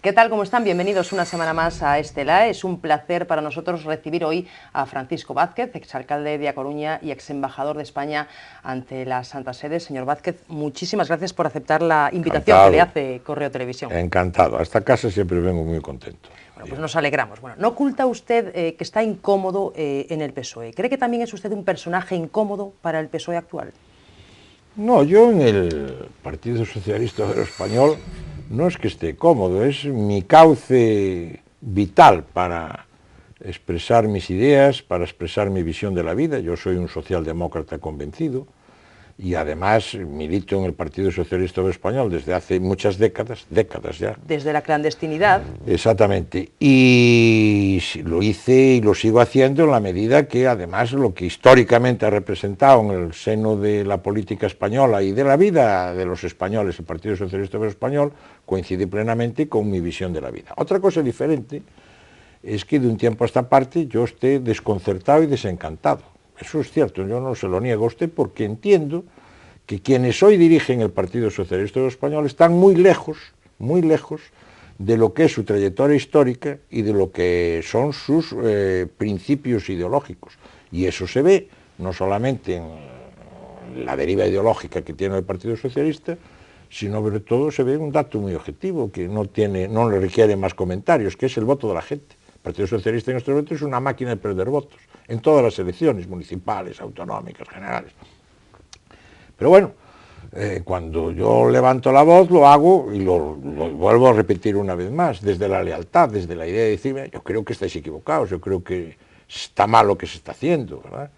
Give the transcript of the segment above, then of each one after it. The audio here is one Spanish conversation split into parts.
¿Qué tal? ¿Cómo están? Bienvenidos una semana más a Estela. Es un placer para nosotros recibir hoy a Francisco Vázquez, exalcalde de A Coruña y exembajador de España ante la Santa Sede. Señor Vázquez, muchísimas gracias por aceptar la invitación que le hace Correo Televisión. Encantado. A esta casa siempre vengo muy contento. Bueno, pues nos alegramos. Bueno, ¿no oculta usted que está incómodo en el PSOE? ¿Cree que también es usted un personaje incómodo para el PSOE actual? No, yo en el Partido Socialista Obrero Español no es que esté cómodo, es mi cauce vital para expresar mis ideas, para expresar mi visión de la vida. Yo soy un socialdemócrata convencido y además milito en el Partido Socialista Obrero Español desde hace muchas décadas ya. Desde la clandestinidad. Exactamente, y lo hice y lo sigo haciendo en la medida que además lo que históricamente ha representado en el seno de la política española y de la vida de los españoles, el Partido Socialista Obrero Español, coincide plenamente con mi visión de la vida. Otra cosa diferente es que de un tiempo a esta parte yo esté desconcertado y desencantado. Eso es cierto, yo no se lo niego a usted porque entiendo que quienes hoy dirigen el Partido Socialista Obrero Español están muy lejos de lo que es su trayectoria histórica y de lo que son sus principios ideológicos. Y eso se ve no solamente en la deriva ideológica que tiene el Partido Socialista, sino sobre todo se ve un dato muy objetivo que no le requiere más comentarios, que es el voto de la gente. El Partido Socialista en estos momentos es una máquina de perder votos, en todas las elecciones, municipales, autonómicas, generales. Pero bueno, cuando yo levanto la voz lo hago y lo vuelvo a repetir una vez más, desde la lealtad, desde la idea de decirme, yo creo que estáis equivocados, yo creo que está mal lo que se está haciendo, ¿verdad?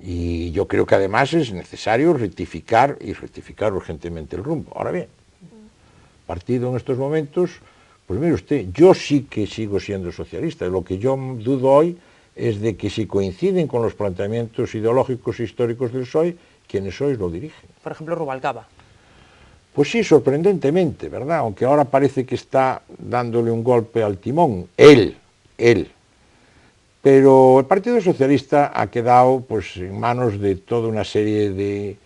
Y yo creo que además es necesario rectificar urgentemente el rumbo. Ahora bien, partido en estos momentos, pues mire usted, yo sí que sigo siendo socialista, lo que yo dudo hoy es de que si coinciden con los planteamientos ideológicos e históricos del PSOE, quienes hoy lo dirigen. Por ejemplo, Rubalcaba. Pues sí, sorprendentemente, ¿verdad? Aunque ahora parece que está dándole un golpe al timón, él. Pero el Partido Socialista ha quedado pues en manos de toda una serie de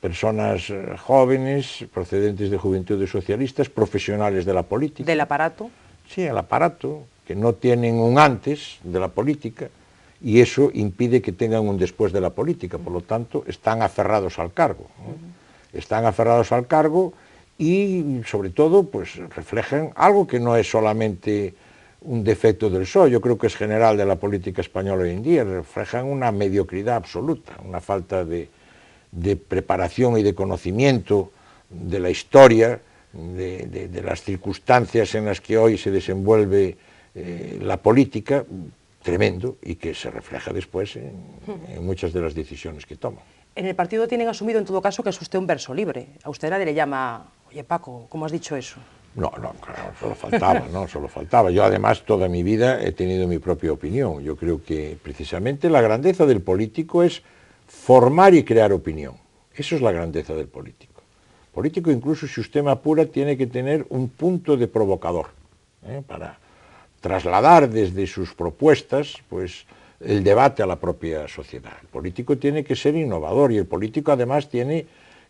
personas jóvenes, procedentes de juventudes socialistas, profesionales de la política. ¿Del aparato? Sí, el aparato, que no tienen un antes de la política, y eso impide que tengan un después de la política, por lo tanto, están aferrados al cargo. Están aferrados al cargo y, sobre todo, pues reflejan algo que no es solamente un defecto del PSOE, yo creo que es general de la política española hoy en día, reflejan una mediocridad absoluta, una falta de preparación y de conocimiento de la historia, de las circunstancias en las que hoy se desenvuelve la política, tremendo, y que se refleja después en muchas de las decisiones que toman. En el partido tienen asumido en todo caso que es usted un verso libre. A usted nadie le llama, oye Paco, ¿cómo has dicho eso? No, claro, solo faltaba. Yo además toda mi vida he tenido mi propia opinión. Yo creo que precisamente la grandeza del político es formar y crear opinión. Eso es la grandeza del político. El político, incluso si usted me apura, tiene que tener un punto de provocador, para trasladar desde sus propuestas pues el debate a la propia sociedad. El político tiene que ser innovador y el político además tiene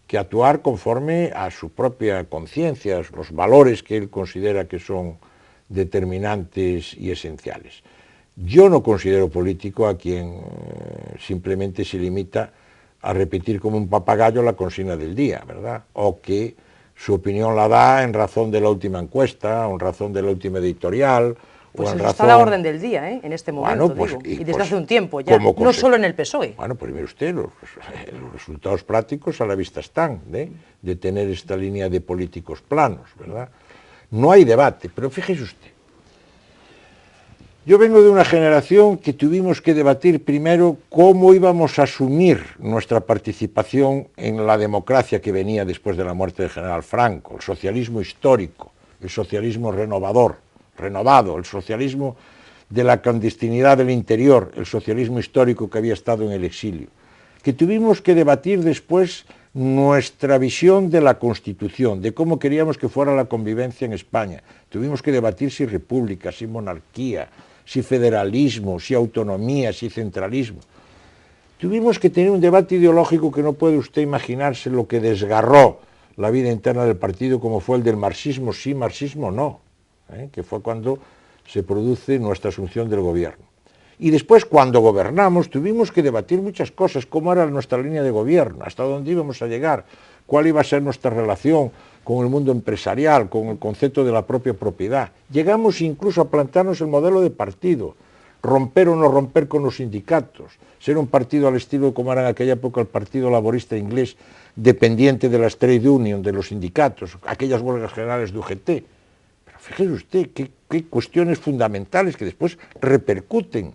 que actuar conforme a su propia conciencia, los valores que él considera que son determinantes y esenciales. Yo no considero político a quien simplemente se limita a repetir como un papagayo la consigna del día, ¿verdad? O que su opinión la da en razón de la última encuesta, o en razón de la última editorial. Pues eso está a la orden del día, en este momento, digo, y desde hace un tiempo ya, no solo en el PSOE. Bueno, pues mire usted, los resultados prácticos a la vista están, de tener esta línea de políticos planos, ¿verdad? No hay debate, pero fíjese usted, yo vengo de una generación que tuvimos que debatir primero cómo íbamos a asumir nuestra participación en la democracia que venía después de la muerte del general Franco, el socialismo histórico, el socialismo renovado, el socialismo de la clandestinidad del interior, el socialismo histórico que había estado en el exilio, que tuvimos que debatir después nuestra visión de la Constitución, de cómo queríamos que fuera la convivencia en España. Tuvimos que debatir si república, si monarquía, si federalismo, si autonomía, si centralismo. Tuvimos que tener un debate ideológico que no puede usted imaginarse lo que desgarró la vida interna del partido, como fue el del marxismo sí, marxismo no. que fue cuando se produce nuestra asunción del gobierno. Y después, cuando gobernamos, tuvimos que debatir muchas cosas, cómo era nuestra línea de gobierno, hasta dónde íbamos a llegar, cuál iba a ser nuestra relación con el mundo empresarial, con el concepto de la propia propiedad. Llegamos incluso a plantearnos el modelo de partido, romper o no romper con los sindicatos, ser un partido al estilo de como era en aquella época el Partido Laborista Inglés, dependiente de las trade union, de los sindicatos, aquellas huelgas generales de UGT. Pero fíjese usted qué cuestiones fundamentales que después repercuten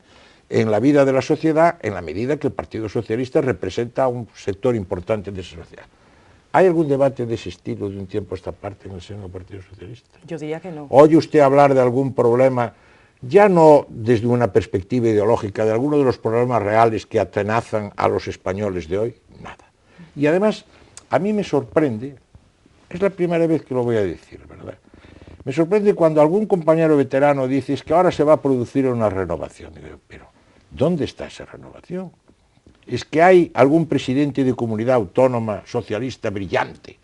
en la vida de la sociedad en la medida que el Partido Socialista representa a un sector importante de esa sociedad. ¿Hay algún debate de ese estilo de un tiempo a esta parte en el seno del Partido Socialista? Yo diría que no. ¿Oye usted hablar de algún problema, ya no desde una perspectiva ideológica, de alguno de los problemas reales que atenazan a los españoles de hoy? Nada. Y además, a mí me sorprende, es la primera vez que lo voy a decir, ¿verdad? Me sorprende cuando algún compañero veterano dice es que ahora se va a producir una renovación. Digo, pero ¿dónde está esa renovación? Es que hay algún presidente de comunidad autónoma socialista brillante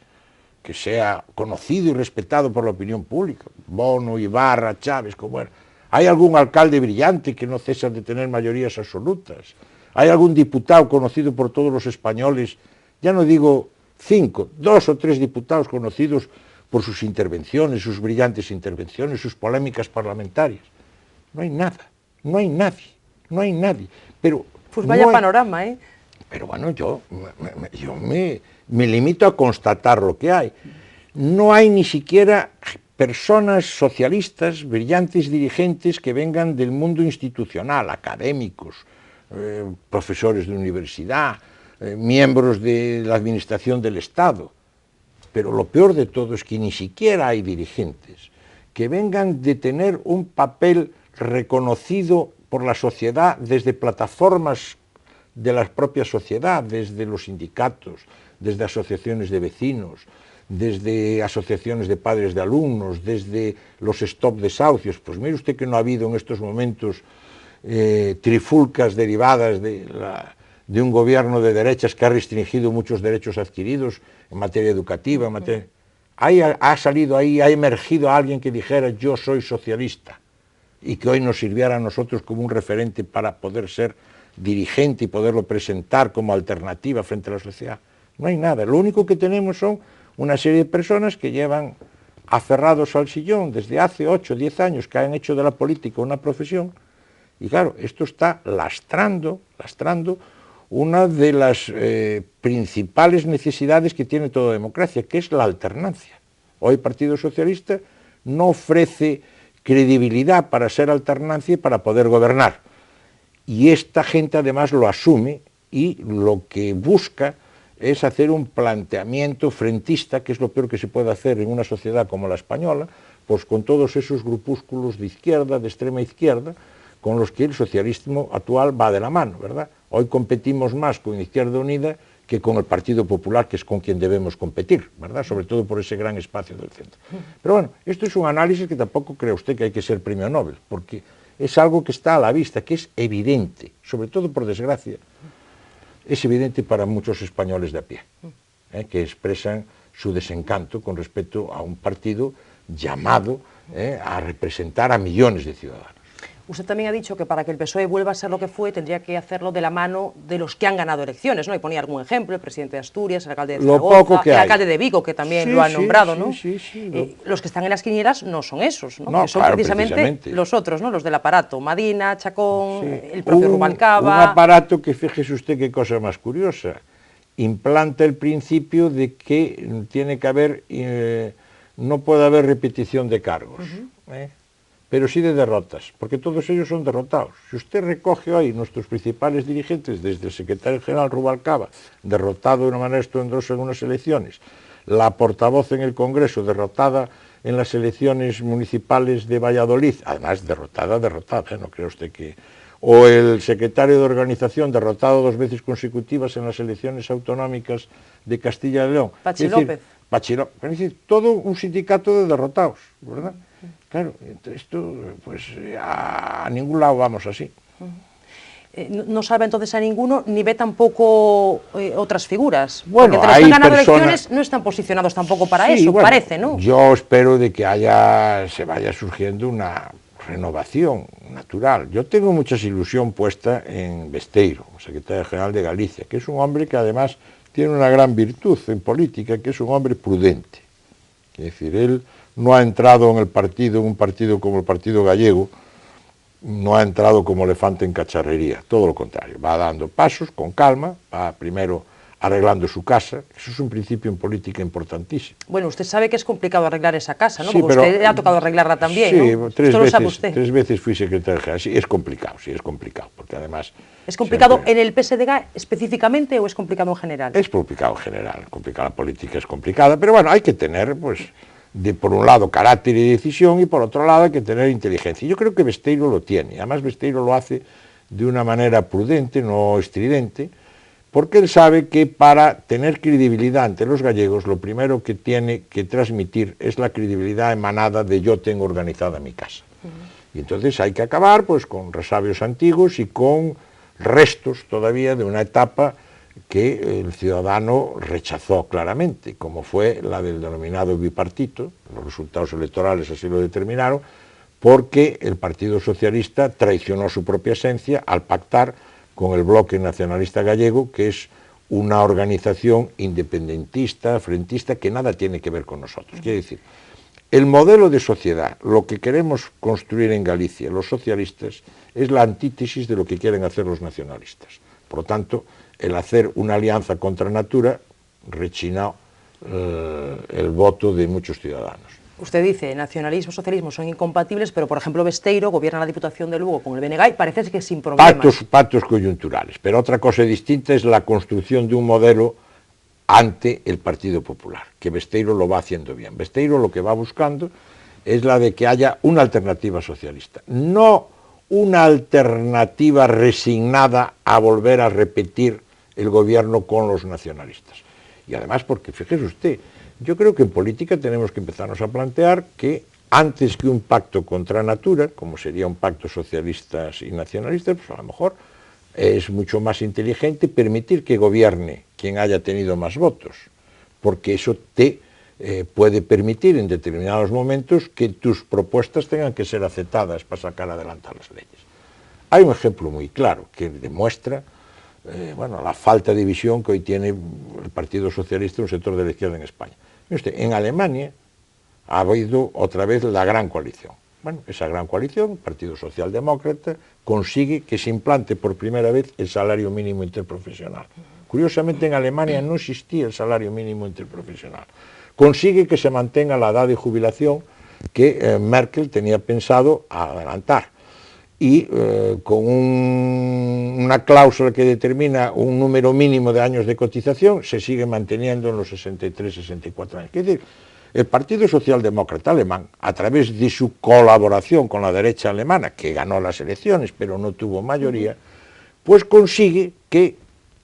que sea conocido y respetado por la opinión pública, Bono, Ibarra, Chávez, como era. Hay algún alcalde brillante que no cesa de tener mayorías absolutas. Hay algún diputado conocido por todos los españoles, ya no digo 5, 2 o 3 diputados conocidos por sus intervenciones, sus brillantes intervenciones, sus polémicas parlamentarias. No hay nada, no hay nadie, no hay nadie. Pero pues vaya no panorama, ¿eh? Pero bueno, yo me limito a constatar lo que hay. No hay ni siquiera personas socialistas, brillantes dirigentes que vengan del mundo institucional, académicos, profesores de universidad, miembros de la administración del Estado. Pero lo peor de todo es que ni siquiera hay dirigentes que vengan de tener un papel reconocido por la sociedad desde plataformas de la propia sociedad, desde los sindicatos, desde asociaciones de vecinos, desde asociaciones de padres de alumnos, desde los stop desahucios. Pues mire usted que no ha habido en estos momentos trifulcas derivadas de un gobierno de derechas que ha restringido muchos derechos adquiridos en materia educativa, en materia... Ha salido ahí, ha emergido alguien que dijera yo soy socialista y que hoy nos sirviera a nosotros como un referente para poder ser dirigente y poderlo presentar como alternativa frente a la sociedad. No hay nada, lo único que tenemos son una serie de personas que llevan aferrados al sillón desde hace 8 o 10 años, que han hecho de la política una profesión, y claro, esto está lastrando una de las principales necesidades que tiene toda democracia, que es la alternancia. Hoy el Partido Socialista no ofrece credibilidad para ser alternancia y para poder gobernar. Y esta gente además lo asume y lo que busca es hacer un planteamiento frentista, que es lo peor que se puede hacer en una sociedad como la española, pues con todos esos grupúsculos de izquierda, de extrema izquierda, con los que el socialismo actual va de la mano, ¿verdad? Hoy competimos más con Izquierda Unida que con el Partido Popular, que es con quien debemos competir, ¿verdad? Sobre todo por ese gran espacio del centro. Pero bueno, esto es un análisis que tampoco cree usted que hay que ser premio Nobel, porque es algo que está a la vista, que es evidente, sobre todo por desgracia, es evidente para muchos españoles de a pie, que expresan su desencanto con respecto a un partido llamado a representar a millones de ciudadanos. Usted también ha dicho que para que el PSOE vuelva a ser lo que fue, tendría que hacerlo de la mano de los que han ganado elecciones, ¿no? Y ponía algún ejemplo, el presidente de Asturias, el alcalde de Zaragoza, el alcalde de Vigo, que también lo han nombrado, ¿no? Los que están en las quinielas no son esos, ¿no? Que son claro, precisamente los otros, ¿no? Los del aparato, Madina, Chacón, el propio Rubalcaba... Un aparato que, fíjese usted qué cosa más curiosa, implanta el principio de que tiene que haber, no puede haber repetición de cargos, pero sí de derrotas, porque todos ellos son derrotados. Si usted recoge hoy nuestros principales dirigentes, desde el secretario general Rubalcaba, derrotado de una manera estruendosa en unas elecciones, la portavoz en el Congreso, derrotada en las elecciones municipales de Valladolid, además derrotada, no cree usted que... O el secretario de Organización, derrotado 2 veces consecutivas en las elecciones autonómicas de Castilla y León. Pachi López. Es decir, todo un sindicato de derrotados, ¿verdad? Claro, esto, pues a ningún lado vamos así. no salva entonces a ninguno, ni ve tampoco otras figuras. Bueno, porque entre los que han ganado elecciones no están posicionados tampoco para eso, bueno, parece, ¿no? Yo espero de que se vaya surgiendo una renovación natural. Yo tengo mucha ilusión puesta en Besteiro, secretario general de Galicia, que es un hombre que además tiene una gran virtud en política, que es un hombre prudente. Es decir, él no ha entrado en un partido como el Partido Gallego, no ha entrado como elefante en cacharrería, todo lo contrario, va dando pasos con calma, va primero arreglando su casa, eso es un principio en política importantísimo. Bueno, usted sabe que es complicado arreglar esa casa, ¿no? Sí, porque usted le ha tocado arreglarla también, sí, ¿no? tres veces fui secretario general, sí, es complicado, porque además... ¿Es complicado en el PSDG específicamente o es complicado en general? Es complicado en general, la política es complicada, pero bueno, hay que tener, pues, por un lado carácter y decisión y por otro lado hay que tener inteligencia. Yo creo que Besteiro lo tiene, además Besteiro lo hace de una manera prudente, no estridente, porque él sabe que para tener credibilidad ante los gallegos lo primero que tiene que transmitir es la credibilidad emanada de yo tengo organizada mi casa. Y entonces hay que acabar pues con resabios antiguos y con restos todavía de una etapa que el ciudadano rechazó claramente, como fue la del denominado bipartito, los resultados electorales así lo determinaron, porque el Partido Socialista traicionó su propia esencia al pactar con el Bloque Nacionalista Gallego, que es una organización independentista, frentista, que nada tiene que ver con nosotros. Quiere decir, el modelo de sociedad, lo que queremos construir en Galicia, los socialistas, es la antítesis de lo que quieren hacer los nacionalistas. Por lo tanto, el hacer una alianza contra natura rechinó el voto de muchos ciudadanos. Usted dice, nacionalismo y socialismo son incompatibles, pero por ejemplo Besteiro gobierna la Diputación de Lugo con el BNG y parece que sin problemas. Pactos coyunturales, pero otra cosa distinta es la construcción de un modelo ante el Partido Popular, que Besteiro lo va haciendo bien. Besteiro lo que va buscando es la de que haya una alternativa socialista, no una alternativa resignada a volver a repetir el gobierno con los nacionalistas. Y además porque, fíjese usted, yo creo que en política tenemos que empezarnos a plantear que antes que un pacto contra natura, como sería un pacto socialistas y nacionalistas, pues a lo mejor es mucho más inteligente permitir que gobierne quien haya tenido más votos, porque eso te puede permitir en determinados momentos que tus propuestas tengan que ser aceptadas para sacar adelante las leyes. Hay un ejemplo muy claro que demuestra la falta de visión que hoy tiene el Partido Socialista en un sector de la izquierda en España. Mire usted, en Alemania ha habido otra vez la gran coalición. Bueno, esa gran coalición, Partido Socialdemócrata, consigue que se implante por primera vez el salario mínimo interprofesional. Curiosamente, en Alemania no existía el salario mínimo interprofesional. Consigue que se mantenga la edad de jubilación que Merkel tenía pensado adelantar. Y con una cláusula que determina un número mínimo de años de cotización, se sigue manteniendo en los 63, 64 años. Es decir, el Partido Socialdemócrata alemán, a través de su colaboración con la derecha alemana, que ganó las elecciones pero no tuvo mayoría, pues consigue que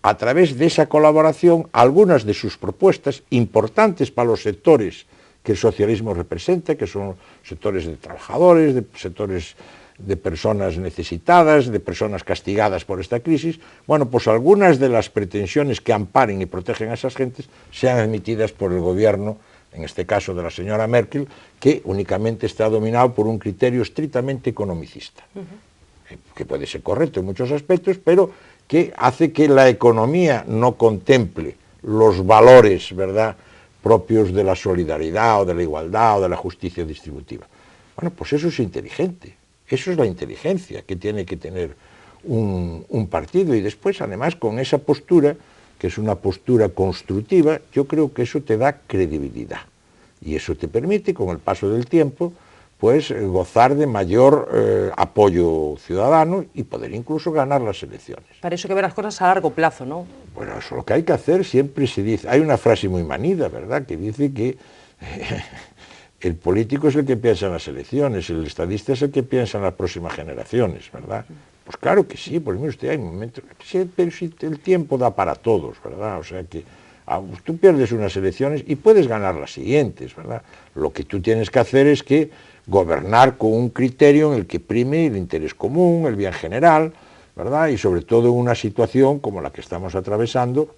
a través de esa colaboración algunas de sus propuestas importantes para los sectores que el socialismo representa, que son sectores de trabajadores, de sectores de personas necesitadas, de personas castigadas por esta crisis, bueno, pues algunas de las pretensiones que amparen y protegen a esas gentes sean admitidas por el gobierno, en este caso de la señora Merkel, que únicamente está dominado por un criterio estrictamente economicista, que puede ser correcto en muchos aspectos, pero que hace que la economía no contemple los valores, ¿verdad?, propios de la solidaridad o de la igualdad o de la justicia distributiva. Bueno, pues eso es inteligente. Eso es la inteligencia que tiene que tener un partido y después, además, con esa postura, que es una postura constructiva, yo creo que eso te da credibilidad y eso te permite, con el paso del tiempo, pues gozar de mayor apoyo ciudadano y poder incluso ganar las elecciones. Para eso hay que ver las cosas a largo plazo, ¿no? Bueno, eso es lo que hay que hacer, siempre se dice, hay una frase muy manida, ¿verdad?, que dice que el político es el que piensa en las elecciones, el estadista es el que piensa en las próximas generaciones, ¿verdad? Pues claro que sí, pues mire usted, hay momentos, pero si el tiempo da para todos, ¿verdad? O sea que tú pierdes unas elecciones y puedes ganar las siguientes, ¿verdad? Lo que tú tienes que hacer es que gobernar con un criterio en el que prime el interés común, el bien general, ¿verdad? Y sobre todo en una situación como la que estamos atravesando,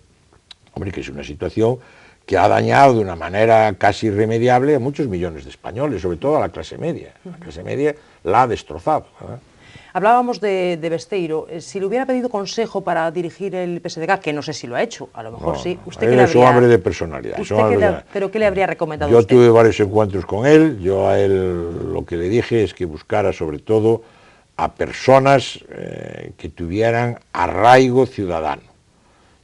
hombre, que es una situación que ha dañado de una manera casi irremediable a muchos millones de españoles, sobre todo a la clase media. La clase media la ha destrozado, ¿verdad? Hablábamos de Besteiro. Si le hubiera pedido consejo para dirigir el PSDG, que no sé si lo ha hecho, a lo mejor No, sí, no, ¿usted él qué le es un habría... hombre de personalidad. ¿Pero qué le habría recomendado Yo usted? tuve varios encuentros con él, yo a él lo que le dije es que buscara sobre todo a personas que tuvieran arraigo ciudadano.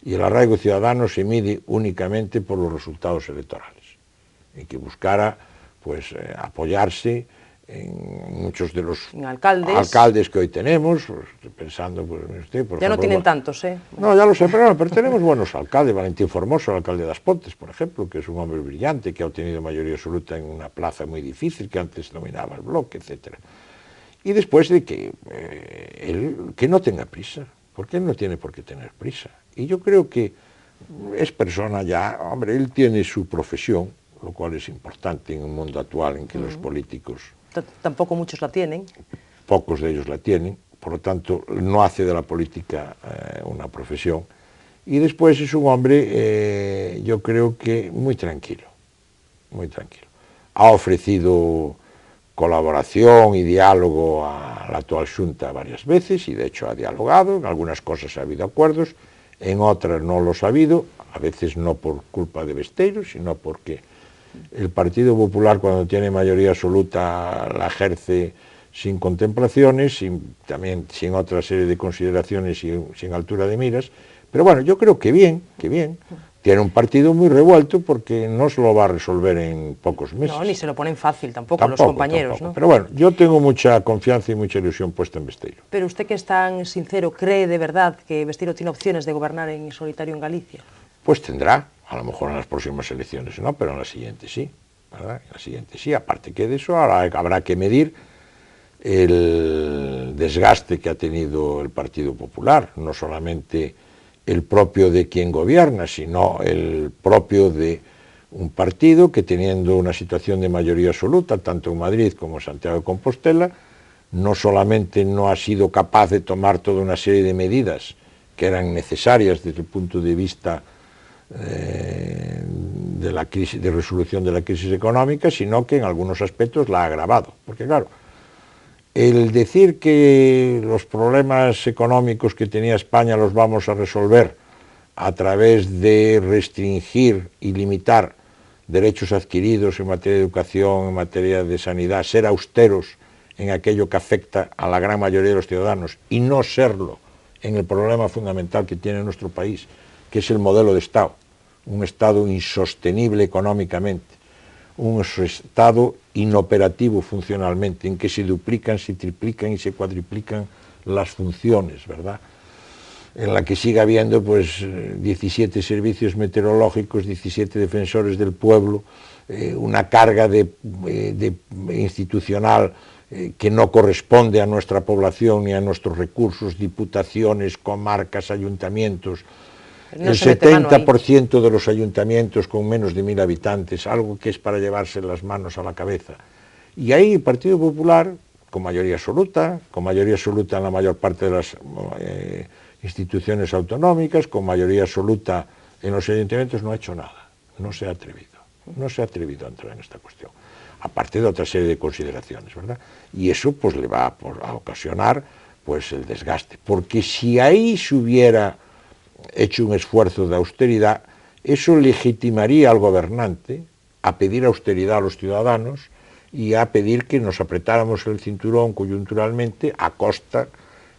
Y el arraigo ciudadano se mide únicamente por los resultados electorales. Y que buscara pues apoyarse en muchos de los alcaldes que hoy tenemos, pues, pensando, pues, usted, por ya ejemplo, no tienen tantos, ¿eh? No, ya lo sé, pero tenemos buenos alcaldes. Valentín Formoso, el alcalde de As Pontes, por ejemplo, que es un hombre brillante, que ha obtenido mayoría absoluta en una plaza muy difícil, que antes dominaba el bloque, etc. Y después de que él, que no tenga prisa, porque él no tiene por qué tener prisa. Y yo creo que es persona ya, hombre, él tiene su profesión, lo cual es importante en un mundo actual en que los políticos... Tampoco muchos la tienen. Pocos de ellos la tienen, por lo tanto no hace de la política una profesión. Y después es un hombre, yo creo que muy tranquilo, muy tranquilo. Ha ofrecido colaboración y diálogo a la actual Xunta varias veces y de hecho ha dialogado, en algunas cosas ha habido acuerdos, en otras no los ha habido, a veces no por culpa de Besteiro, sino porque el Partido Popular, cuando tiene mayoría absoluta, la ejerce sin contemplaciones, también sin otra serie de consideraciones y sin altura de miras. Pero bueno, yo creo que bien, que bien. Tiene un partido muy revuelto porque no se lo va a resolver en pocos meses. No, ni se lo ponen fácil tampoco los compañeros, ¿no? Pero bueno, yo tengo mucha confianza y mucha ilusión puesta en Besteiro. Pero usted, que es tan sincero, ¿cree de verdad que Besteiro tiene opciones de gobernar en solitario en Galicia? Pues tendrá, a lo mejor en las próximas elecciones no, pero en las siguientes sí, ¿verdad? En las siguientes sí, aparte que de eso ahora habrá que medir el desgaste que ha tenido el Partido Popular, no solamente el propio de quien gobierna, sino el propio de un partido que, teniendo una situación de mayoría absoluta, tanto en Madrid como en Santiago de Compostela, no solamente no ha sido capaz de tomar toda una serie de medidas que eran necesarias desde el punto de vista de la crisis, de resolución de la crisis económica, sino que en algunos aspectos la ha agravado. Porque claro, el decir que los problemas económicos que tenía España los vamos a resolver a través de restringir y limitar derechos adquiridos en materia de educación, en materia de sanidad, ser austeros en aquello que afecta a la gran mayoría de los ciudadanos y no serlo en el problema fundamental que tiene nuestro país, que es el modelo de Estado, un Estado insostenible económicamente, un Estado inoperativo funcionalmente, en que se duplican, se triplican y se cuadriplican las funciones, ¿verdad? En la que sigue habiendo pues 17 servicios meteorológicos, 17 defensores del pueblo, una carga institucional que no corresponde a nuestra población ni a nuestros recursos, diputaciones, comarcas, ayuntamientos. No, el 70% de los ayuntamientos con menos de 1000 habitantes, algo que es para llevarse las manos a la cabeza. Y ahí el Partido Popular, con mayoría absoluta en la mayor parte de las instituciones autonómicas, con mayoría absoluta en los ayuntamientos, no ha hecho nada, no se ha atrevido a entrar en esta cuestión, aparte de otra serie de consideraciones, ¿verdad? Y eso pues le va a ocasionar pues el desgaste, porque si ahí se hubiera hecho un esfuerzo de austeridad, eso legitimaría al gobernante a pedir austeridad a los ciudadanos y a pedir que nos apretáramos el cinturón coyunturalmente a costa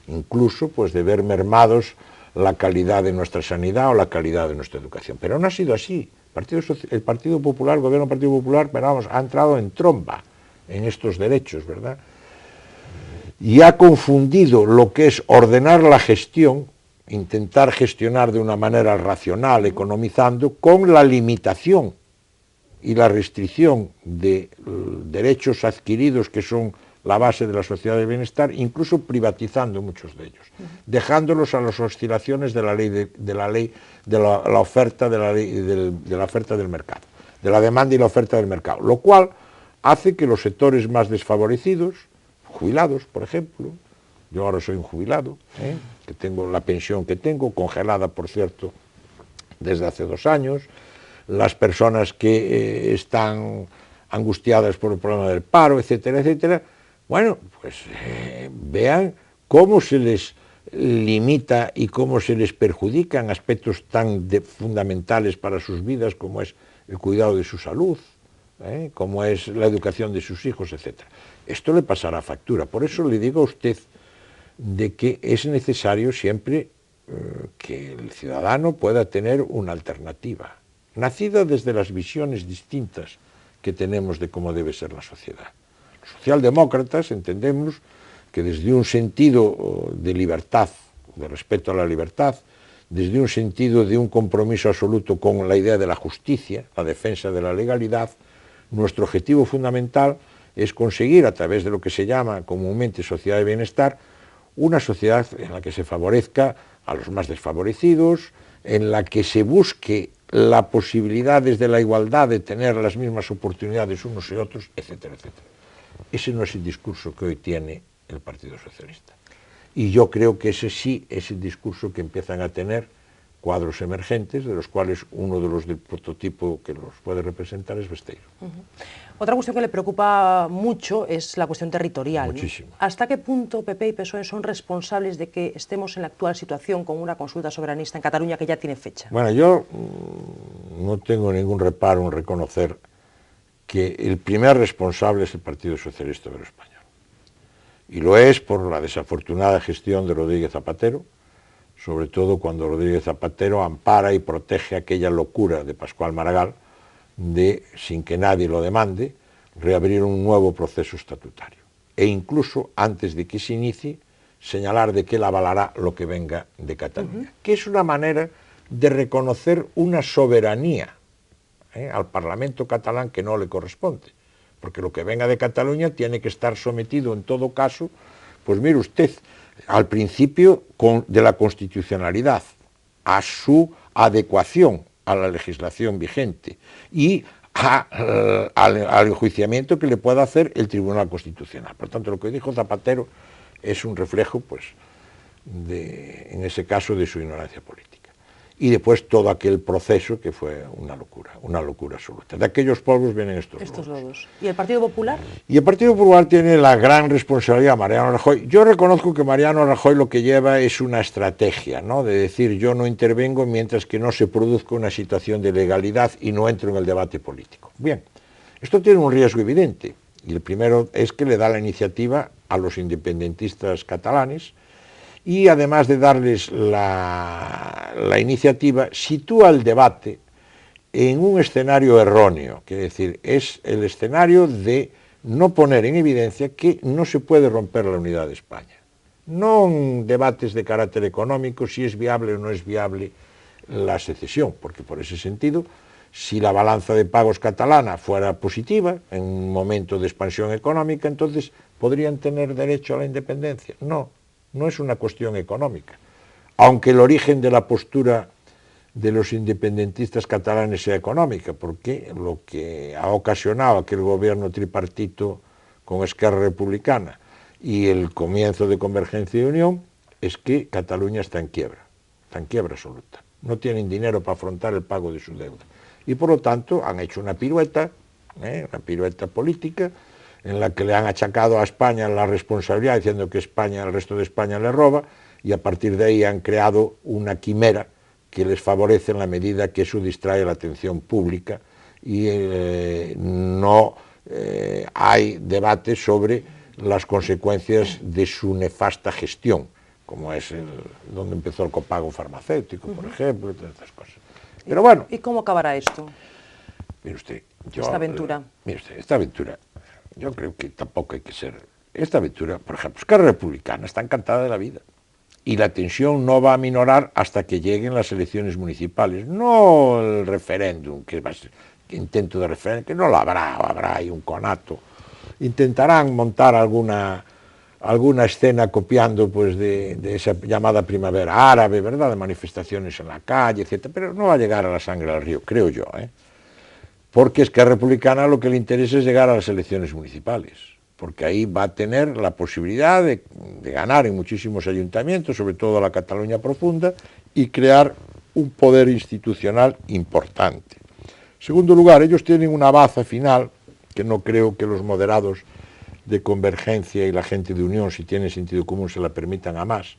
incluso pues de ver mermados la calidad de nuestra sanidad o la calidad de nuestra educación. Pero no ha sido así. El Partido Popular, el gobierno del Partido Popular, pero vamos, ha entrado en tromba en estos derechos, ¿verdad? Y ha confundido lo que es ordenar la gestión, intentar gestionar de una manera racional, economizando, con la limitación y la restricción de derechos adquiridos que son la base de la sociedad del bienestar, incluso privatizando muchos de ellos, dejándolos a las oscilaciones de la oferta del mercado, de la demanda y la oferta del mercado, lo cual hace que los sectores más desfavorecidos, jubilados, por ejemplo, Yo ahora soy un jubilado, que tengo la pensión que tengo, congelada, por cierto, desde hace 2 años. Las personas que están angustiadas por el problema del paro, etcétera, etcétera, bueno, pues vean cómo se les limita y cómo se les perjudican aspectos tan fundamentales para sus vidas como es el cuidado de su salud, como es la educación de sus hijos, etcétera. Esto le pasará factura. Por eso le digo a usted de que es necesario siempre que el ciudadano pueda tener una alternativa, nacida desde las visiones distintas que tenemos de cómo debe ser la sociedad. Los socialdemócratas entendemos que desde un sentido de libertad, de respeto a la libertad, desde un sentido de un compromiso absoluto con la idea de la justicia, la defensa de la legalidad, nuestro objetivo fundamental es conseguir, a través de lo que se llama comúnmente sociedad de bienestar, una sociedad en la que se favorezca a los más desfavorecidos, en la que se busque la posibilidad desde la igualdad de tener las mismas oportunidades unos y otros, etcétera, etcétera. Ese no es el discurso que hoy tiene el Partido Socialista. Y yo creo que ese sí es el discurso que empiezan a tener cuadros emergentes, de los cuales uno de los del prototipo que los puede representar es Besteiro. Otra cuestión que le preocupa mucho es la cuestión territorial. Muchísimo. ¿No? ¿Hasta qué punto PP y PSOE son responsables de que estemos en la actual situación con una consulta soberanista en Cataluña que ya tiene fecha? Bueno, yo no tengo ningún reparo en reconocer que el primer responsable es el Partido Socialista Obrero Español. Y lo es por la desafortunada gestión de Rodríguez Zapatero, sobre todo cuando Rodríguez Zapatero ampara y protege aquella locura de Pascual Maragall de, sin que nadie lo demande, reabrir un nuevo proceso estatutario. E incluso, antes de que se inicie, señalar de que él avalará lo que venga de Cataluña. Que es una manera de reconocer una soberanía al Parlamento catalán que no le corresponde. Porque lo que venga de Cataluña tiene que estar sometido, en todo caso, pues mire usted, al principio de la constitucionalidad, a su adecuación a la legislación vigente y al enjuiciamiento que le pueda hacer el Tribunal Constitucional. Por tanto, lo que dijo Zapatero es un reflejo, pues, en ese caso, de su ignorancia política. Y después todo aquel proceso que fue una locura absoluta. De aquellos polvos vienen estos lodos. ¿Y el Partido Popular? Y el Partido Popular tiene la gran responsabilidad, Mariano Rajoy. Yo reconozco que Mariano Rajoy lo que lleva es una estrategia, ¿no? De decir, yo no intervengo mientras que no se produzca una situación de legalidad y no entro en el debate político. Bien, esto tiene un riesgo evidente, y el primero es que le da la iniciativa a los independentistas catalanes, y además de darles la iniciativa, sitúa el debate en un escenario erróneo, que es decir, es el escenario de no poner en evidencia que no se puede romper la unidad de España. No en debates de carácter económico, si es viable o no es viable la secesión, porque por ese sentido, si la balanza de pagos catalana fuera positiva, en un momento de expansión económica, entonces podrían tener derecho a la independencia. No es una cuestión económica, aunque el origen de la postura de los independentistas catalanes sea económica, porque lo que ha ocasionado aquel gobierno tripartito con Esquerra Republicana y el comienzo de Convergencia y Unión es que Cataluña está en quiebra absoluta. No tienen dinero para afrontar el pago de su deuda. Y por lo tanto han hecho una pirueta política, en la que le han achacado a España la responsabilidad, diciendo que el resto de España le roba, y a partir de ahí han creado una quimera que les favorece en la medida que eso distrae la atención pública y no hay debate sobre las consecuencias de su nefasta gestión, como es donde empezó el copago farmacéutico, por ejemplo, y todas estas cosas. Pero bueno. ¿Y cómo acabará esto? Mire usted, esta aventura. Esta aventura, yo creo que tampoco hay que ser. Esta aventura, por ejemplo, Esquerra Republicana está encantada de la vida. Y la tensión no va a minorar hasta que lleguen las elecciones municipales, no el referéndum, que va a ser intento de referéndum, que no lo habrá, o habrá ahí un conato. Intentarán montar alguna escena copiando pues de esa llamada primavera árabe, ¿verdad?, de manifestaciones en la calle, etc. Pero no va a llegar a la sangre al río, creo yo, porque es que a Republicana lo que le interesa es llegar a las elecciones municipales, porque ahí va a tener la posibilidad de ganar en muchísimos ayuntamientos, sobre todo la Cataluña profunda, y crear un poder institucional importante. En segundo lugar, ellos tienen una baza final, que no creo que los moderados de Convergencia y la gente de Unión, si tienen sentido común, se la permitan a más,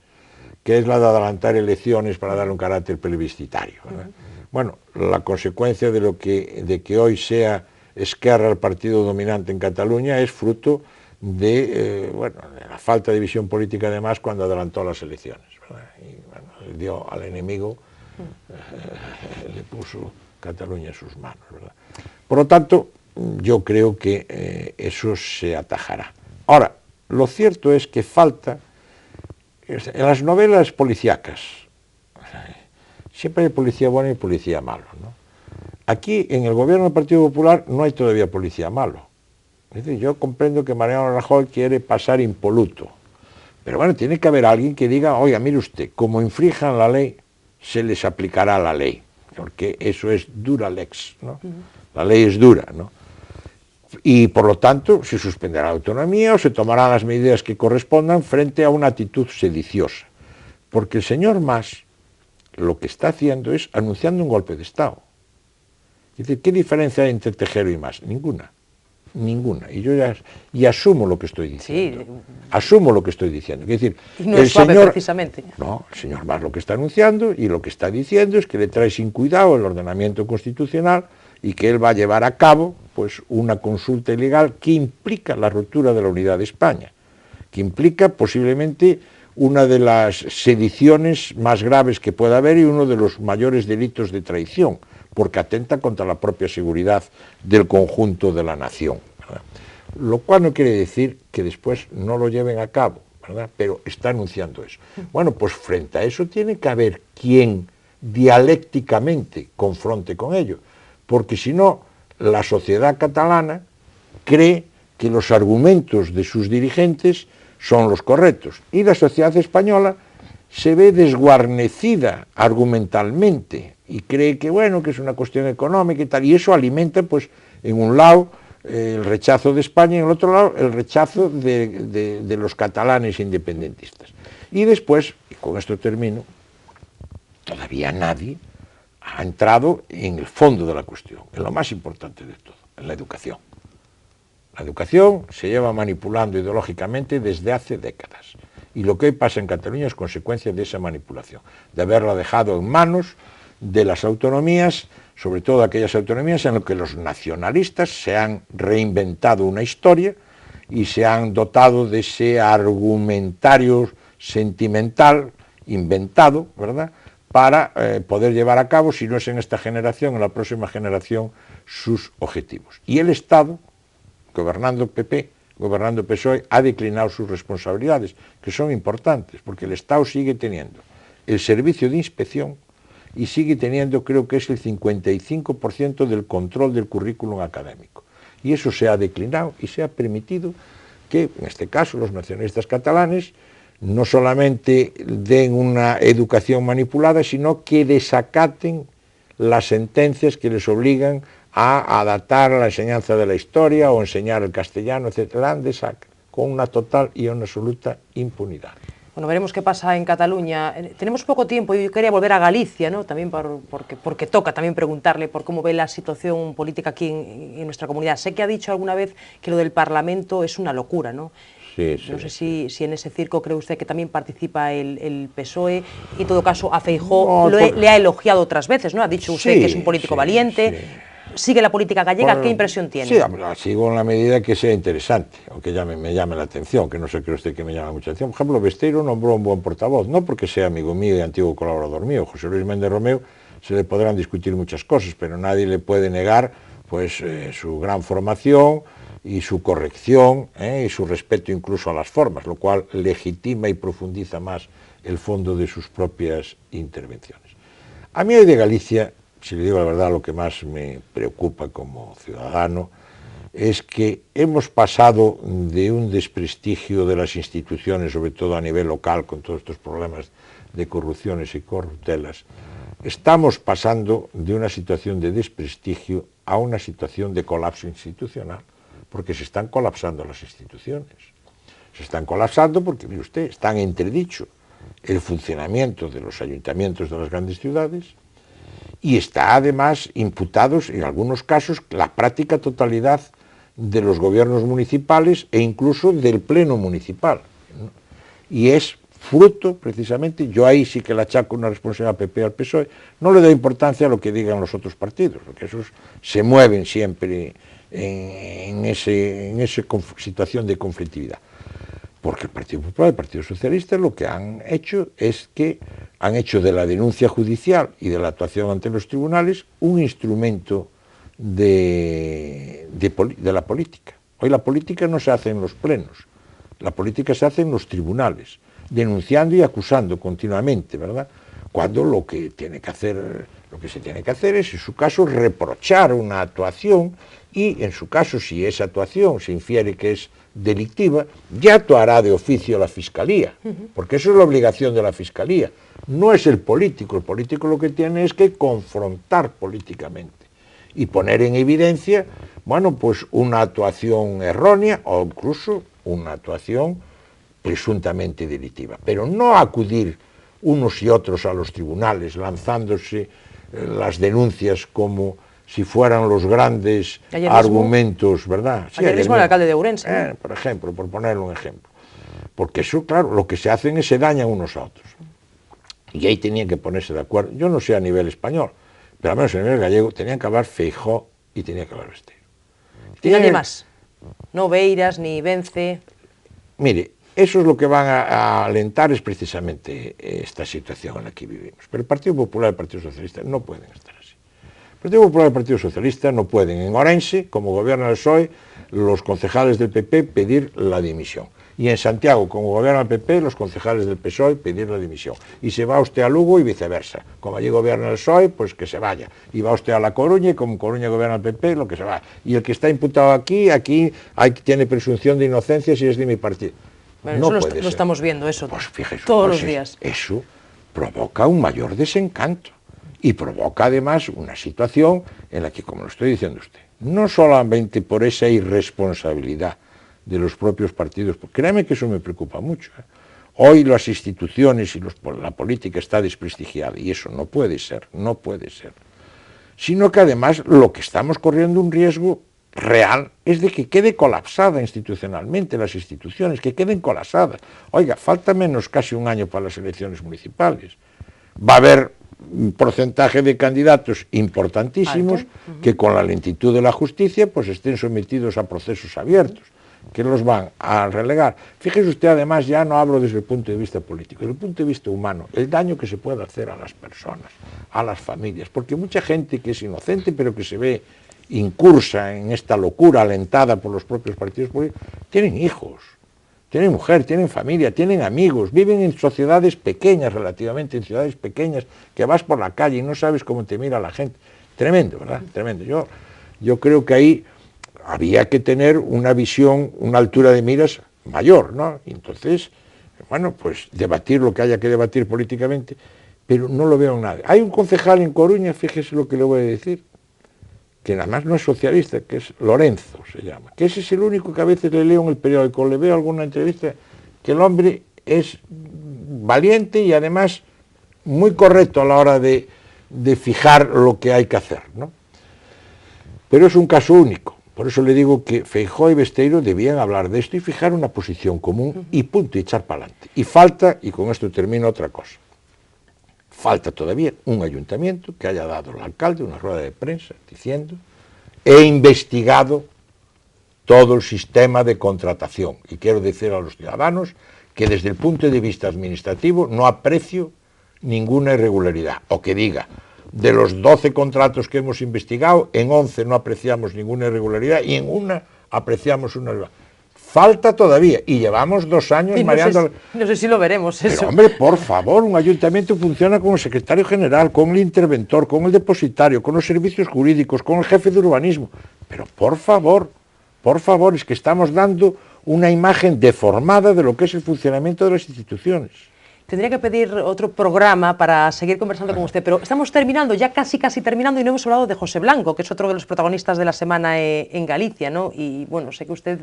que es la de adelantar elecciones para darle un carácter plebiscitario, ¿verdad? Bueno, la consecuencia de que hoy sea Esquerra el partido dominante en Cataluña es fruto de, de la falta de visión política, además, cuando adelantó las elecciones, ¿verdad? Y bueno, dio al enemigo, le puso Cataluña en sus manos, ¿verdad? Por lo tanto, yo creo que eso se atajará. Ahora, lo cierto es que falta, en las novelas policíacas, siempre hay policía bueno y policía malo, ¿no? Aquí, en el gobierno del Partido Popular, no hay todavía policía malo. Es decir, yo comprendo que Mariano Rajoy quiere pasar impoluto, pero bueno, tiene que haber alguien que diga, oiga, mire usted, como infrinjan la ley, se les aplicará la ley, porque eso es dura lex, ¿no? La ley es dura, ¿no? Y por lo tanto se suspenderá la autonomía o se tomarán las medidas que correspondan frente a una actitud sediciosa. Porque el señor Mas lo que está haciendo es anunciando un golpe de Estado. Es decir, ¿qué diferencia hay entre Tejero y Mas? Ninguna. Ninguna. Y yo ya asumo lo que estoy diciendo. Sí. Asumo lo que estoy diciendo. Es decir, y no es suave, precisamente. No, el señor Mas lo que está anunciando y lo que está diciendo es que le trae sin cuidado el ordenamiento constitucional y que él va a llevar a cabo pues una consulta ilegal que implica la ruptura de la unidad de España, que implica posiblemente una de las sediciones más graves que pueda haber y uno de los mayores delitos de traición, porque atenta contra la propia seguridad del conjunto de la nación, ¿verdad? Lo cual no quiere decir que después no lo lleven a cabo, ¿verdad? Pero está anunciando eso. Bueno, pues frente a eso tiene que haber quien dialécticamente confronte con ello, porque si no, la sociedad catalana cree que los argumentos de sus dirigentes son los correctos, y la sociedad española se ve desguarnecida argumentalmente y cree que, bueno, que es una cuestión económica y tal, y eso alimenta, pues, en un lado el rechazo de España y en el otro lado el rechazo de los catalanes independentistas. Y después, y con esto termino, todavía nadie ha entrado en el fondo de la cuestión, en lo más importante de todo, en la educación. La educación se lleva manipulando ideológicamente desde hace décadas. Y lo que hoy pasa en Cataluña es consecuencia de esa manipulación, de haberla dejado en manos de las autonomías, sobre todo aquellas autonomías en las que los nacionalistas se han reinventado una historia y se han dotado de ese argumentario sentimental inventado, ¿verdad?, para poder llevar a cabo, si no es en esta generación, en la próxima generación, sus objetivos. Y el Estado, gobernando PP, gobernando PSOE, ha declinado sus responsabilidades, que son importantes, porque el Estado sigue teniendo el servicio de inspección y sigue teniendo, creo que es el 55% del control del currículum académico. Y eso se ha declinado y se ha permitido que, en este caso, los nacionalistas catalanes no solamente den una educación manipulada, sino que desacaten las sentencias que les obligan a adaptar la enseñanza de la historia o enseñar el castellano, etc., con una total y una absoluta impunidad. Bueno, veremos qué pasa en Cataluña. Tenemos poco tiempo y yo quería volver a Galicia, ¿no? También porque toca también preguntarle por cómo ve la situación política aquí en nuestra comunidad. Sé que ha dicho alguna vez que lo del Parlamento es una locura, ¿no? Sí, no sé si en ese circo cree usted que también participa el PSOE y en todo caso a Feijóo le ha elogiado otras veces, ¿no? Ha dicho usted que es un político valiente. ¿Sigue la política gallega? ¿Qué impresión tiene? Sí, la sigo en la medida que sea interesante, aunque me llame la atención, que no sé, cree usted que me llama mucha atención. Por ejemplo, Besteiro nombró un buen portavoz, no porque sea amigo mío y antiguo colaborador mío. José Luis Méndez Romeu se le podrán discutir muchas cosas, pero nadie le puede negar pues su gran formación y su corrección y su respeto incluso a las formas, lo cual legitima y profundiza más el fondo de sus propias intervenciones. A mí hoy de Galicia, si le digo la verdad, lo que más me preocupa como ciudadano es que hemos pasado de un desprestigio de las instituciones, sobre todo a nivel local, con todos estos problemas de corrupciones y corruptelas, estamos pasando de una situación de desprestigio a una situación de colapso institucional, porque se están colapsando las instituciones. Se están colapsando porque, mire usted, está en entredicho el funcionamiento de los ayuntamientos de las grandes ciudades y está además imputados en algunos casos la práctica totalidad de los gobiernos municipales e incluso del pleno municipal, ¿no? Y es fruto, precisamente, yo ahí sí que le achaco una responsabilidad al PP y al PSOE, no le doy importancia a lo que digan los otros partidos, porque esos se mueven siempre en esa situación de conflictividad. Porque el Partido Popular y el Partido Socialista lo que han hecho es que han hecho de la denuncia judicial y de la actuación ante los tribunales un instrumento de la política. Hoy la política no se hace en los plenos, la política se hace en los tribunales, denunciando y acusando continuamente, ¿verdad? Cuando lo que se tiene que hacer es, en su caso, reprochar una actuación y, en su caso, si esa actuación se infiere que es delictiva, ya actuará de oficio la Fiscalía, porque eso es la obligación de la Fiscalía, no es el político lo que tiene es que confrontar políticamente y poner en evidencia, bueno, pues una actuación errónea o incluso una actuación presuntamente delictiva, pero no acudir unos y otros a los tribunales lanzándose las denuncias como si fueran los grandes argumentos, ¿verdad? Sí, ayer mismo el alcalde de Ourense, por ejemplo, por ponerle un ejemplo. Porque eso, claro, lo que se hacen es se dañan unos a otros. Y ahí tenían que ponerse de acuerdo. Yo no sé a nivel español, pero al menos a nivel gallego tenían que hablar Feijóo y tenía que hablar Besteiro. Y nadie más. No Beiras ni Vence. Mire, eso es lo que van a alentar es precisamente esta situación en la que vivimos. Pero el Partido Popular y el Partido Socialista no pueden estar así. El Partido Popular y el Partido Socialista no pueden en Ourense, como gobierna el PSOE, los concejales del PP pedir la dimisión. Y en Santiago, como gobierna el PP, los concejales del PSOE pedir la dimisión. Y se va usted a Lugo y viceversa. Como allí gobierna el PSOE, pues que se vaya. Y va usted a La Coruña y como en Coruña gobierna el PP, lo que se va. Y el que está imputado aquí tiene presunción de inocencia si es de mi partido. Bueno, no lo estamos viendo eso pues fíjese, todos los días. Eso provoca un mayor desencanto y provoca además una situación en la que, como lo estoy diciendo usted, no solamente por esa irresponsabilidad de los propios partidos, porque créame que eso me preocupa mucho. Hoy las instituciones y la política está desprestigiada y eso no puede ser, sino que además lo que estamos corriendo un riesgo real es de que quede colapsada institucionalmente las instituciones, que queden colapsadas. Oiga, falta menos casi un año para las elecciones municipales. Va a haber un porcentaje de candidatos importantísimos que con la lentitud de la justicia pues estén sometidos a procesos abiertos, que los van a relegar. Fíjese usted, además, ya no hablo desde el punto de vista político, desde el punto de vista humano, el daño que se puede hacer a las personas, a las familias, porque mucha gente que es inocente pero que se ve incursa en esta locura alentada por los propios partidos políticos, tienen hijos, tienen mujer, tienen familia, tienen amigos, viven en sociedades pequeñas relativamente, en ciudades pequeñas, que vas por la calle y no sabes cómo te mira la gente. Tremendo, ¿verdad? Tremendo. Yo creo que ahí había que tener una visión, una altura de miras mayor, ¿no? Y entonces, bueno, pues debatir lo que haya que debatir políticamente, pero no lo veo en nada. Hay un concejal en Coruña, fíjese lo que le voy a decir, que nada más no es socialista, que es Lorenzo, se llama, que ese es el único que a veces le leo en el periódico, le veo alguna entrevista, que el hombre es valiente y además muy correcto a la hora de fijar lo que hay que hacer, ¿no? Pero es un caso único, por eso le digo que Feijóo y Besteiro debían hablar de esto y fijar una posición común y punto, y echar para adelante. Y falta, y con esto termino, otra cosa. Falta todavía un ayuntamiento que haya dado al alcalde una rueda de prensa diciendo he investigado todo el sistema de contratación y quiero decir a los ciudadanos que desde el punto de vista administrativo no aprecio ninguna irregularidad, o que diga de los 12 contratos que hemos investigado en 11 no apreciamos ninguna irregularidad y en una apreciamos una irregularidad. Falta todavía, y llevamos 2 años mareando... No sé si lo veremos eso. Pero hombre, por favor, un ayuntamiento funciona con el secretario general, con el interventor, con el depositario, con los servicios jurídicos, con el jefe de urbanismo. Pero por favor, es que estamos dando una imagen deformada de lo que es el funcionamiento de las instituciones. Tendría que pedir otro programa para seguir conversando con usted, pero estamos terminando, ya casi terminando, y no hemos hablado de José Blanco, que es otro de los protagonistas de la semana en Galicia, ¿no? Y bueno, sé que usted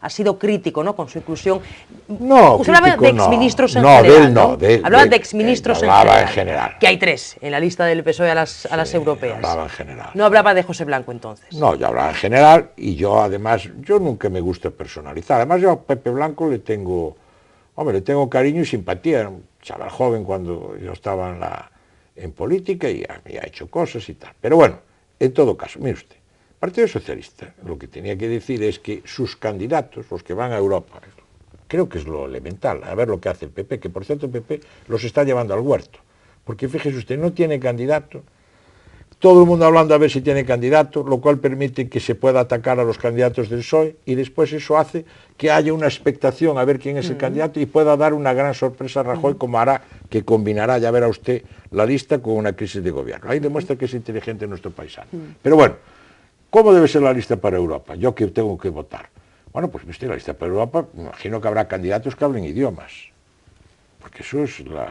ha sido crítico, ¿no?, con su inclusión. No, usted hablaba de exministros en general, ¿no? Hablaba de exministros en general, que hay 3 en la lista del PSOE a las europeas. Hablaba en general. No hablaba de José Blanco entonces. No, yo hablaba en general, y yo además, yo nunca me gusta personalizar. Además yo a Pepe Blanco le tengo cariño y simpatía. Era un chaval joven cuando yo estaba en política y había hecho cosas y tal. Pero bueno, en todo caso, mire usted, el Partido Socialista lo que tenía que decir es que sus candidatos, los que van a Europa, creo que es lo elemental, a ver lo que hace el PP, que por cierto el PP los está llevando al huerto, porque fíjese usted, no tiene candidato. Todo el mundo hablando a ver si tiene candidato, lo cual permite que se pueda atacar a los candidatos del PSOE, y después eso hace que haya una expectación a ver quién es el candidato y pueda dar una gran sorpresa a Rajoy, como hará, que combinará, ya verá usted, la lista con una crisis de gobierno. Ahí demuestra que es inteligente nuestro paisano. Pero bueno, ¿cómo debe ser la lista para Europa? Yo que tengo que votar. Bueno, pues viste, la lista para Europa, me imagino que habrá candidatos que hablen idiomas, porque eso es la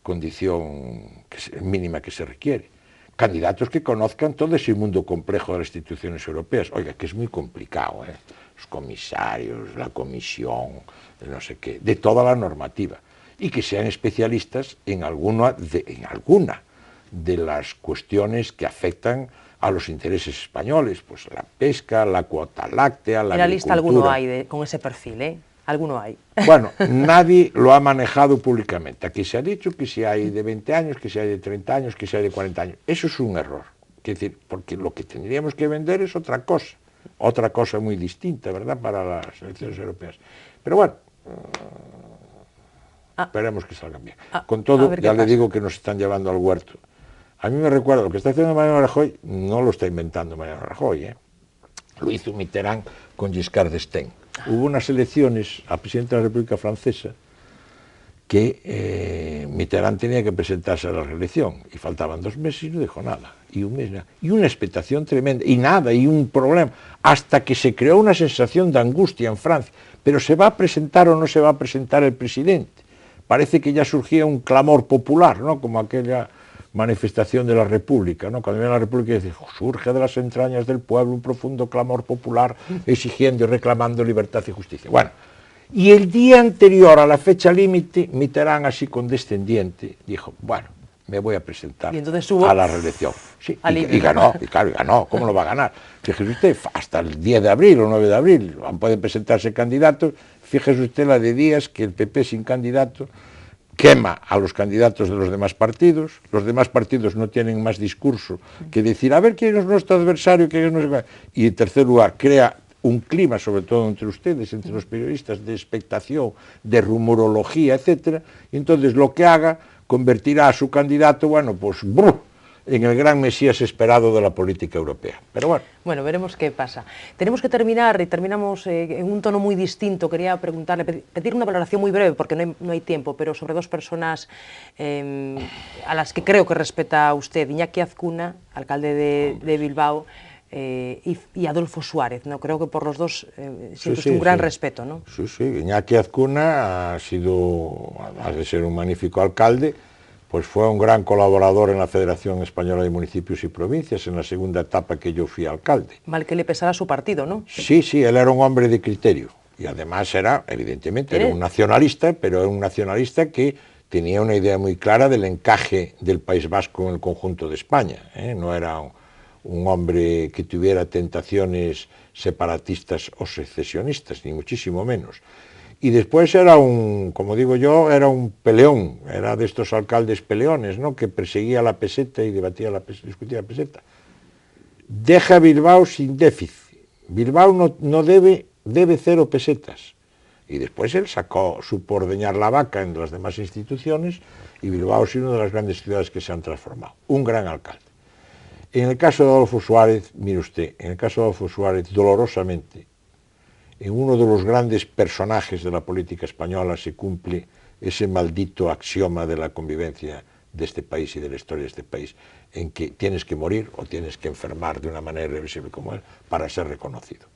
condición mínima que se requiere. Candidatos que conozcan todo ese mundo complejo de las instituciones europeas. Oiga, que es muy complicado, ¿eh? Los comisarios, la comisión, no sé qué, de toda la normativa. Y que sean especialistas en alguna de las cuestiones que afectan a los intereses españoles, pues la pesca, la cuota láctea, la agricultura. En la lista alguno hay con ese perfil, ¿eh? Alguno hay. Bueno, nadie lo ha manejado públicamente. Aquí se ha dicho que si hay de 20 años, que si hay de 30 años, que si hay de 40 años. Eso es un error. Es decir, porque lo que tendríamos que vender es otra cosa muy distinta, ¿verdad?, para las elecciones europeas. Pero bueno, esperemos que salgan bien. Con todo, ya le digo que nos están llevando al huerto. A mí me recuerda, lo que está haciendo Mariano Rajoy, no lo está inventando Mariano Rajoy, ¿eh? Lo hizo Mitterrand con Giscard d'Estaing. Hubo unas elecciones a presidente de la República Francesa que Mitterrand tenía que presentarse a la reelección y faltaban 2 meses y no dijo nada, y un mes nada, y una expectación tremenda, y nada, y un problema, hasta que se creó una sensación de angustia en Francia. Pero ¿se va a presentar o no se va a presentar el presidente? Parece que ya surgía un clamor popular, ¿no?, como aquella manifestación de la República, ¿no? Cuando viene la República y dice, surge de las entrañas del pueblo un profundo clamor popular exigiendo y reclamando libertad y justicia. Bueno, y el día anterior a la fecha límite, Mitterrand, así condescendiente, dijo, bueno, me voy a presentar a la reelección. Sí, y ganó, y claro, y ganó. ¿Cómo lo va a ganar? Fíjese usted, hasta el 10 de abril o 9 de abril pueden presentarse candidatos. Fíjese usted la de días que el PP sin candidato quema a los candidatos de los demás partidos no tienen más discurso que decir, a ver quién es nuestro adversario, quién es nuestro... Y en tercer lugar, crea un clima, sobre todo entre ustedes, entre los periodistas, de expectación, de rumorología, etcétera, y entonces lo que haga convertirá a su candidato, bueno, pues en el gran mesías esperado de la política europea. Pero bueno. Bueno, veremos qué pasa. Tenemos que terminar, y terminamos en un tono muy distinto. Quería preguntarle, pedir una valoración muy breve, porque no hay tiempo, pero sobre 2 personas a las que creo que respeta usted, Iñaki Azcuna, alcalde de Bilbao, y Adolfo Suárez, ¿no? Creo que por los dos siente un gran respeto, ¿no? Sí, sí, Iñaki Azcuna ha de ser un magnífico alcalde, pues fue un gran colaborador en la Federación Española de Municipios y Provincias en la segunda etapa que yo fui alcalde. Mal que le pesara a su partido, ¿no? Sí, sí, él era un hombre de criterio y además evidentemente, era un nacionalista, pero era un nacionalista que tenía una idea muy clara del encaje del País Vasco en el conjunto de España, ¿eh? No era un hombre que tuviera tentaciones separatistas o secesionistas, ni muchísimo menos. Y después era como digo yo, era un peleón, era de estos alcaldes peleones, ¿no?, que perseguía la peseta y discutía la peseta. Deja Bilbao sin déficit. Bilbao no debe 0 pesetas. Y después él supo ordeñar la vaca en las demás instituciones, y Bilbao es una de las grandes ciudades que se han transformado. Un gran alcalde. En el caso de Adolfo Suárez, mire usted, dolorosamente, en uno de los grandes personajes de la política española se cumple ese maldito axioma de la convivencia de este país y de la historia de este país, en que tienes que morir o tienes que enfermar de una manera irreversible como él para ser reconocido.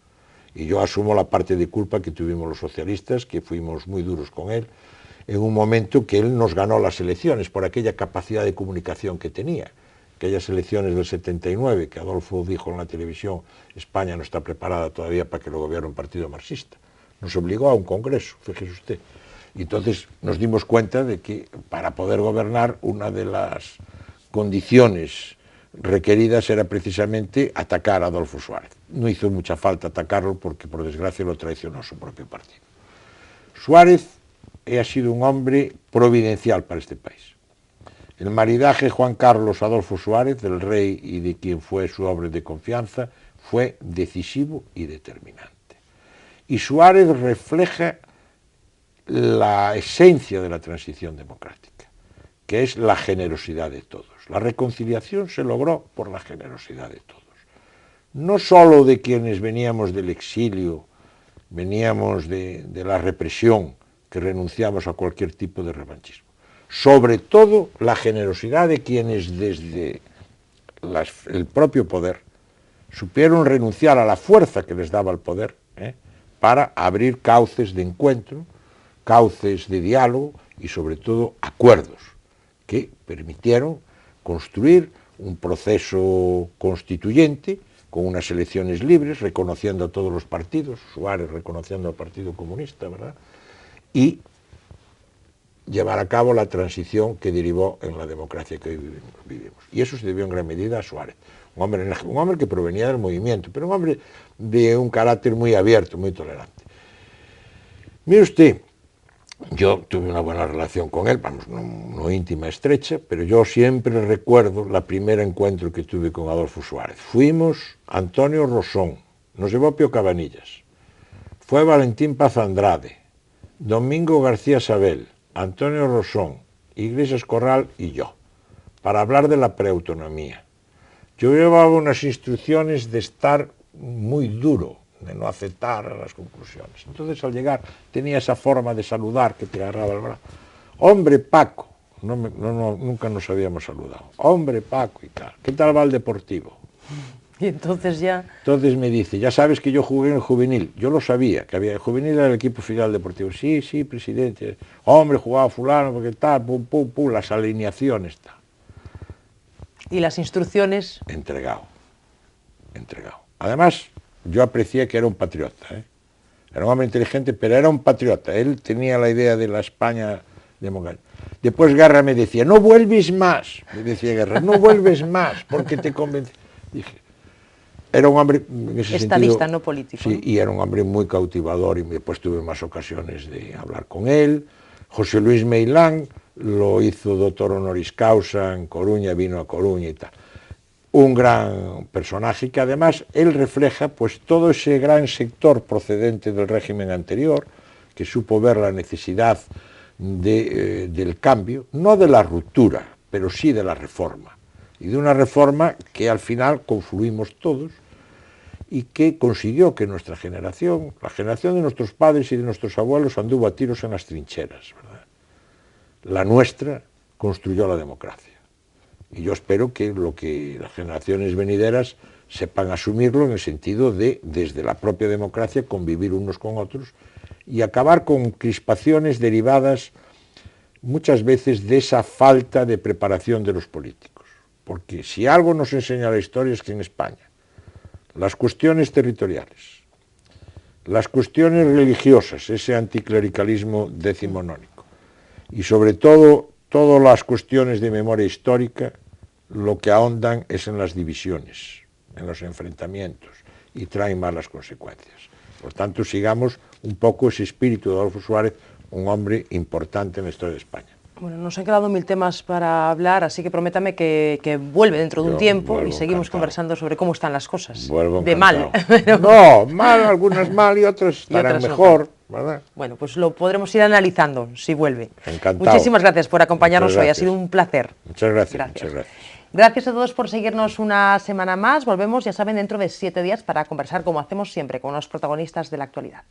Y yo asumo la parte de culpa que tuvimos los socialistas, que fuimos muy duros con él, en un momento que él nos ganó las elecciones por aquella capacidad de comunicación que tenía. Aquellas elecciones del 79, que Adolfo dijo en la televisión, España no está preparada todavía para que lo gobierne un partido marxista. Nos obligó a un congreso, fíjese usted. Y entonces nos dimos cuenta de que para poder gobernar una de las condiciones requeridas era precisamente atacar a Adolfo Suárez. No hizo mucha falta atacarlo porque por desgracia lo traicionó su propio partido. Suárez ha sido un hombre providencial para este país. El maridaje Juan Carlos Adolfo Suárez, del rey y de quien fue su hombre de confianza, fue decisivo y determinante. Y Suárez refleja la esencia de la transición democrática, que es la generosidad de todos. La reconciliación se logró por la generosidad de todos. No solo de quienes veníamos del exilio, veníamos de la represión, que renunciamos a cualquier tipo de revanchismo. Sobre todo la generosidad de quienes desde el propio poder supieron renunciar a la fuerza que les daba el poder para abrir cauces de encuentro, cauces de diálogo y sobre todo acuerdos que permitieron construir un proceso constituyente con unas elecciones libres, reconociendo a todos los partidos, Suárez reconociendo al Partido Comunista, ¿verdad? Y llevar a cabo la transición que derivó en la democracia que hoy vivimos. Y eso se debió en gran medida a Suárez, un hombre que provenía del movimiento, pero un hombre de un carácter muy abierto, muy tolerante. Mire usted, yo tuve una buena relación con él, vamos, no íntima, estrecha, pero yo siempre recuerdo la primera encuentro que tuve con Adolfo Suárez. Fuimos Antonio Rosón, nos llevó Pío Cabanillas, fue Valentín Paz Andrade, Domingo García Sabel, Antonio Rosón, Iglesias Corral y yo, para hablar de la preautonomía. Yo llevaba unas instrucciones de estar muy duro, de no aceptar las conclusiones. Entonces al llegar tenía esa forma de saludar que te agarraba el brazo. Hombre Paco, nunca nos habíamos saludado. Hombre Paco y tal. ¿Qué tal va el Deportivo? Y entonces ya... Entonces me dice, ya sabes que yo jugué en el juvenil. Yo lo sabía, que había el juvenil era el equipo filial deportivo. Sí, sí, presidente. Hombre, jugaba fulano, porque tal, pum, pum, pum, las alineaciones, tal. ¿Y las instrucciones? Entregado. Además, yo aprecié que era un patriota, Era un hombre inteligente, pero era un patriota. Él tenía la idea de la España democrática. Después Guerra me decía, no vuelves más. Me decía Guerra, no vuelves más, porque te convencí. Dije, era un hombre en ese estadista, sentido, no político. Sí, ¿no? Y era un hombre muy cautivador y después tuve más ocasiones de hablar con él. José Luis Meilán lo hizo doctor honoris causa en Coruña, vino a Coruña y tal. Un gran personaje que además él refleja pues todo ese gran sector procedente del régimen anterior que supo ver la necesidad del cambio, no de la ruptura, pero sí de la reforma. Y de una reforma que al final confluimos todos y que consiguió que nuestra generación, la generación de nuestros padres y de nuestros abuelos, anduvo a tiros en las trincheras, ¿verdad? La nuestra construyó la democracia. Y yo espero que las generaciones venideras sepan asumirlo en el sentido de, desde la propia democracia, convivir unos con otros y acabar con crispaciones derivadas muchas veces de esa falta de preparación de los políticos. Porque si algo nos enseña la historia es que en España las cuestiones territoriales, las cuestiones religiosas, ese anticlericalismo decimonónico, y sobre todo todas las cuestiones de memoria histórica, lo que ahondan es en las divisiones, en los enfrentamientos, y traen malas consecuencias. Por tanto, sigamos un poco ese espíritu de Adolfo Suárez, un hombre importante en la historia de España. Bueno, nos han quedado 1000 temas para hablar, así que prométame que vuelve dentro de un tiempo y seguimos conversando sobre cómo están las cosas. Vuelvo de mal. No, mal, algunas mal y otras estarán mejor, ¿verdad? Bueno, pues lo podremos ir analizando si vuelve. Encantado. Muchísimas gracias por acompañarnos hoy, ha sido un placer. Muchas gracias. Muchas gracias. Gracias a todos por seguirnos una semana más. Volvemos, ya saben, dentro de 7 días para conversar, como hacemos siempre, con los protagonistas de la actualidad.